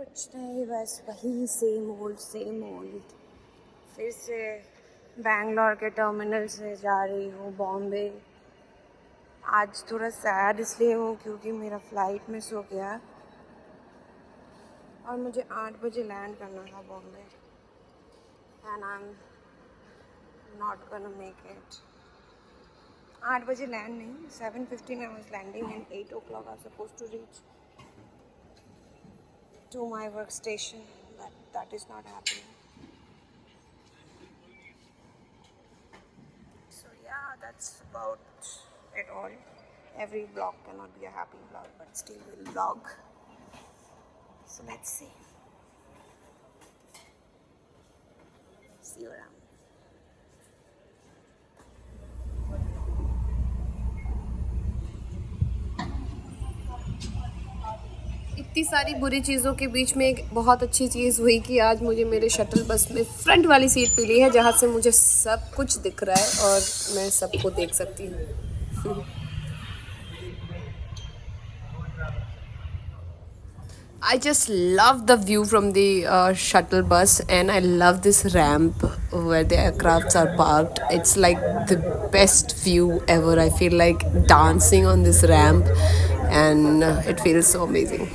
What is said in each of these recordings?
कुछ नहीं, बस वही सेम ओल्ड। फिर से बैंगलोर के टर्मिनल से जा रही हूँ बॉम्बे। आज थोड़ा सैड इसलिए हूँ क्योंकि मेरा फ्लाइट मिस हो गया और मुझे 8 बजे लैंड करना था Bombay and I am not gonna make it. 8 बजे लैंड नहीं, 7:15 I was landing and 8 o'clock I was supposed to reach to my workstation, but that is not happening. So yeah, that's about it all. Every vlog cannot be a happy vlog, but still we'll vlog. So let's see. See you around. इतनी सारी बुरी चीज़ों के बीच में एक बहुत अच्छी चीज़ हुई कि आज मुझे मेरे शटल बस में फ्रंट वाली सीट मिली है जहाँ से मुझे सब कुछ दिख रहा है और मैं सबको देख सकती हूँ। I just love the view from the shuttle bus, and I love this ramp where the aircrafts are parked. It's like the best view ever. I feel like dancing on this ramp, and it feels so amazing.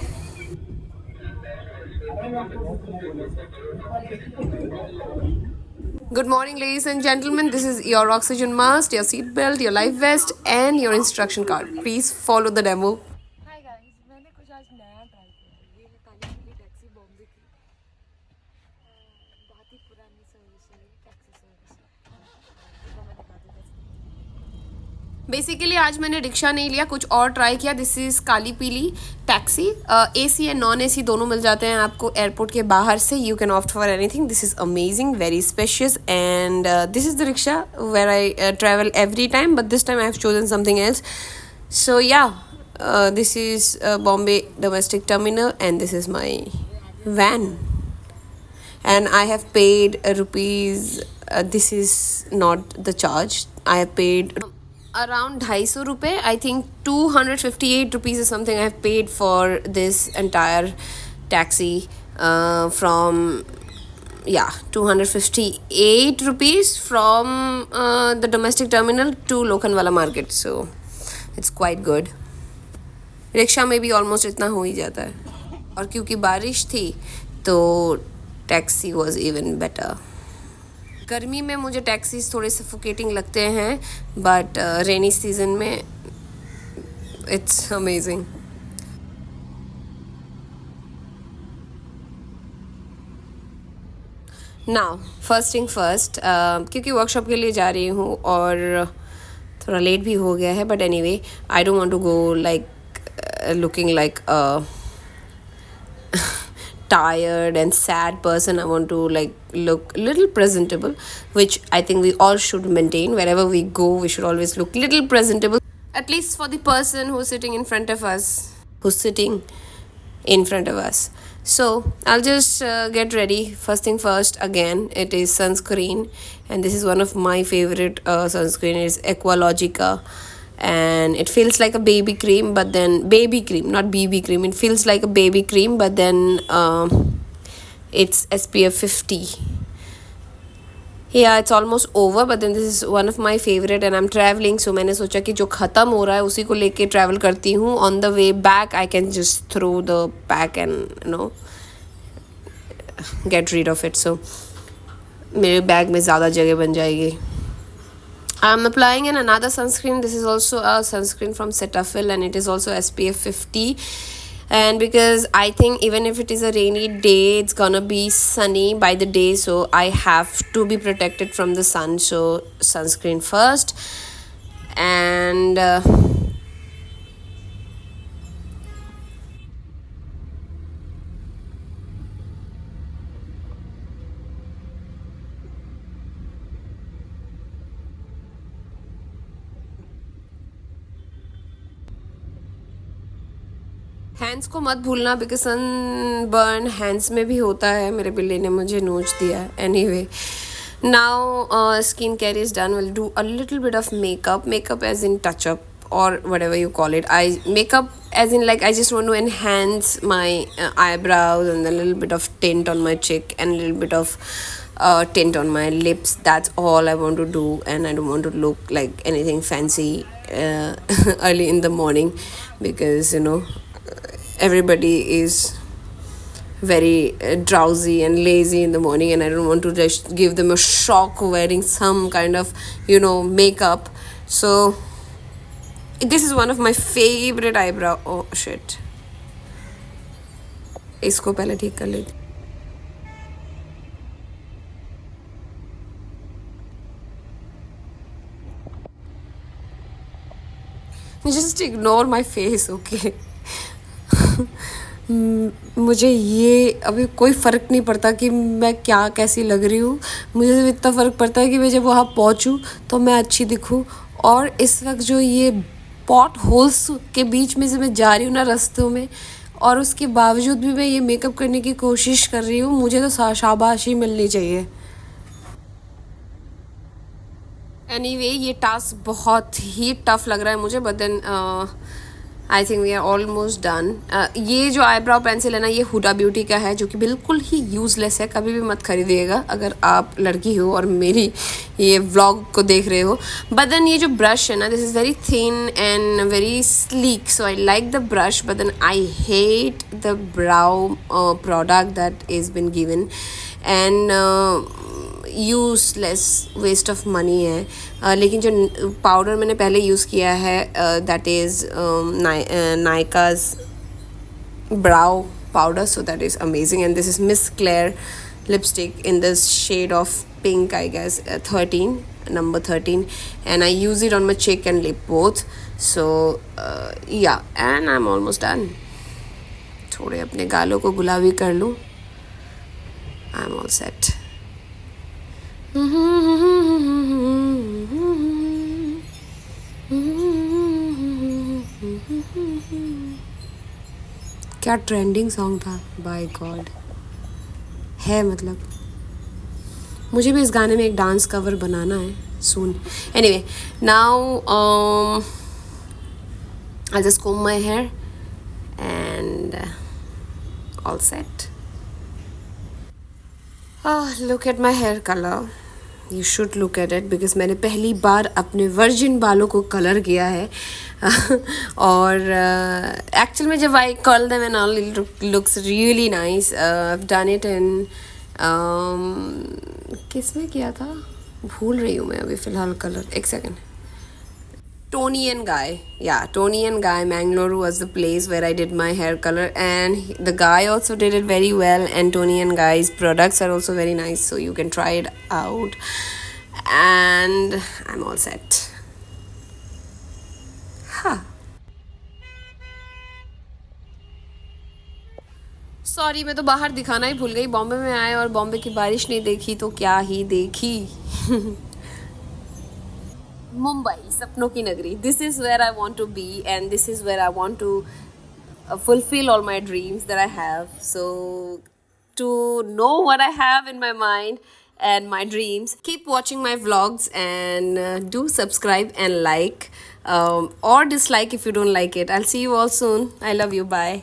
Good morning, ladies and gentlemen. This is your oxygen mask, your seat belt, your life vest, and your instruction card. Please follow the demo. Hi guys, मैंने कुछ आज नया try किया। ये है काली peeli taxi Bombay की। बहुत ही पुरानी सर्विस है टैक्सी सर्विस। देखो मैं दिखाती हूँ। बेसिकली आज मैंने रिक्शा नहीं लिया, कुछ और ट्राई किया। This is kaali peeli taxi. AC and non AC दोनों मिल जाते हैं आपको एयरपोर्ट के बाहर से। You can opt for anything. This is amazing, very spacious, and this is the rickshaw where I travel every time, but this time I have chosen something else. So yeah, this is Bombay domestic terminal, and this is my van, and I have paid rupees. This is not the charge. I have paid around 250 रुपए. I think 258 rupees is something I have paid for this entire taxi from. Yeah, 258 rupees from the domestic terminal to Lokhandwala market. So it's quite good. Rickshaw में भी almost इतना हो ही जाता है, और क्योंकि बारिश थी तो टैक्सी वॉज इवन बेटर. गर्मी में मुझे टैक्सीज थोड़े सफोकेटिंग लगते हैं, बट रेनी सीजन में it's amazing. Now first thing first, क्योंकि वर्कशॉप के लिए जा रही हूँ और थोड़ा लेट भी हो गया है, but anyway I don't want to go like looking like a tired and sad person. I want to like look a little presentable, which I think we all should maintain. Wherever we go, we should always look little presentable, at least for the person who's sitting in front of us. So I'll just get ready. First thing first, again, it is sunscreen, and this is one of my favorite sunscreen. It's Aqualogica, and it feels like a baby cream, but then baby cream, not BB cream. It feels like a baby cream, but then it's SPF 50. Yeah, it's almost over, but then this is one of my favorite, and I'm traveling, so मैंने सोचा कि जो ख़त्म हो रहा है उसी को लेके travel करती हूँ. On the way back, I can just throw the pack and get rid of it. So मेरे बैग में ज़्यादा जगह बन जाएगी. I'm applying in another sunscreen. This is also a sunscreen from Cetaphil, and it is also SPF 50. And because I think even if it is a rainy day, it's gonna be sunny by the day, so I have to be protected from the sun. So sunscreen first, and hands को मत भूलना, because sun burn hands में भी होता है. मेरे बिल्ली ने मुझे नोच दिया. Anyway, now skin care is done. We'll do a little bit of makeup as in touch up or whatever you call it. I makeup as in like I just want to enhance my eyebrows and a little bit of tint on my cheek and a little bit of tint on my lips. That's all I want to do, and I don't want to look like anything fancy early in the morning, because everybody is very drowsy and lazy in the morning, and I don't want to just give them a shock wearing some kind of makeup. So this is one of my favorite eyebrow. Oh shit, इसको पहले ठीक कर लेती. Just ignore my face, okay? मुझे ये अभी कोई फ़र्क नहीं पड़ता कि मैं क्या कैसी लग रही हूँ. मुझे सिर्फ इतना फ़र्क पड़ता है कि मैं जब वहाँ पहुँचूँ तो मैं अच्छी दिखूँ. और इस वक्त जो ये पॉट होल्स के बीच में से मैं जा रही हूँ ना रास्तों में, और उसके बावजूद भी मैं ये मेकअप करने की कोशिश कर रही हूँ, मुझे तो शाबाशी मिलनी चाहिए. एनीवे ये टास्क बहुत ही टफ लग रहा है मुझे, but then I think we are almost done. ये जो आईब्राउ पेंसिल है ना, ये हुडा ब्यूटी का है, जो कि बिल्कुल ही यूज़लेस है. कभी भी मत खरीदिएगा अगर आप लड़की हो और मेरी ये व्लॉग को देख रहे हो. बट देन ये जो ब्रश है ना, this is very thin and very sleek, so I like the brush. But then I hate the brow product that is been given, and useless waste of money है. लेकिन जो powder मैंने पहले use किया है that is Nykaa's brow powder, so that is amazing. And this is Miss Claire lipstick in this shade of pink, I guess, 13, number 13, and I use it on my cheek and lip both. So yeah, and I'm almost done. थोड़े अपने गालों को गुलाबी कर लूँ. I'm all set. क्या trending song था, bye God. है मतलब मुझे भी इस गाने में एक डांस कवर बनाना है soon. Anyway now I just comb my hair and all set. Look at my hair color. You should look at it because मैंने पहली बार अपने वर्जिन बालों को कलर किया है. और एक्चुअल में जब आई curl them and all, it looks really nice. I've done it in किस में किया था, भूल रही हूँ मैं अभी फ़िलहाल कलर. एक second. Tony and Guy. Yeah, Tony and Guy, Mangalore was the place where I did my hair color, and the guy also did it very well, and Tony and Guy's products are also very nice, so you can try it out. And I'm all set. Huh. Sorry, मैं तो बाहर दिखाना ही भूल गई. बॉम्बे में आए और बॉम्बे की बारिश नहीं देखी तो क्या ही देखी. मुंबई सपनों की नगरी. This is where I want to be, and this is where I want to fulfill all my dreams that I have. So to know what I have in my mind and my dreams, keep watching my vlogs, and do subscribe and like, or dislike if you don't like it. I'll see you all soon. I love you. Bye.